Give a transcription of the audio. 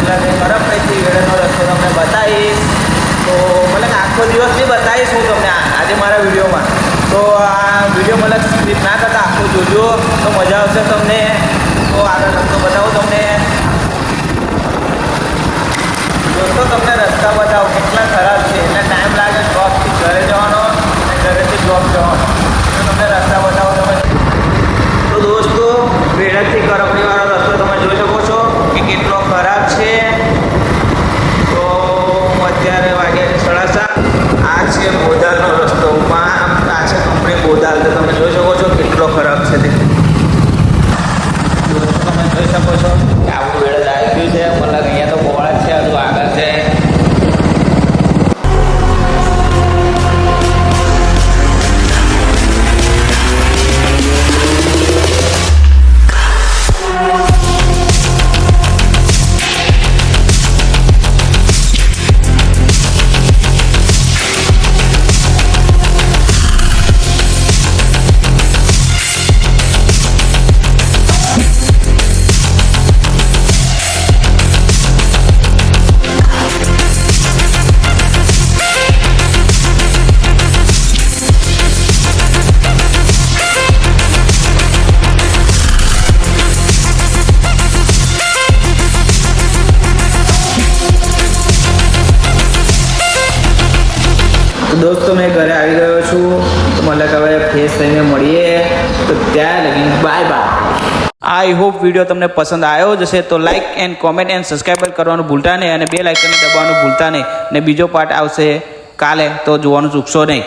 મતલબ ખરાબ પૈકી વેળાનો રસ્તો તમને બતાવીશ. તો મતલબ આખો દિવસ નહીં બતાવીશ હું તમને આજે મારા વિડીયોમાં. તો આ વિડીયો મતલબ સ્કીપ ના કરતા આખો જોજો તો મજા આવશે તમને. તો આગળ રસ્તો બતાવું તમને. દોસ્તો તમને રસ્તા બતાવો કેટલા ખરાબ છે. એટલે ટાઈમ લાગે જોબથી ઘરે જવાનો અને ઘરેથી જોબ જવાનો. તો તમને રસ્તા બતાવો તમે. તો દોસ્તો વેળાથી કરપડીવાળો રસ્તો તમે જોઈ શકો છો કે કેટલો ખરાબ છે. તો હું અત્યારે વાગ્યા 7:30. આ છે બોદાલનો રસ્તો. આ છે કંપની બોદાલ. તો તમે જોઈ શકો છો કેટલો ખરાબ છે તે. દોસ્તો તમે જોઈ શકો છો કે આવું વેળ આવી ગયું છે. મતલબ અહીંયા તો બોળા જ છે, હજુ આગળ છે. દોસ્તો મેં ઘરે આવી ગયો છું. તો મતલબ હવે ફ્રેશ થઈને મળીએ. તો ત્યાં લગીને bye bye. I hope video તમને પસંદ આવ્યો જશે. તો like and comment and subscribe કરવાનું ભૂલતા નહીં અને બેલ આઇકન દબાવવાનું ભૂલતા નહીં. અને બીજો પાર્ટ આવશે કાલે, તો જોવાનું ચૂકશો નહીં.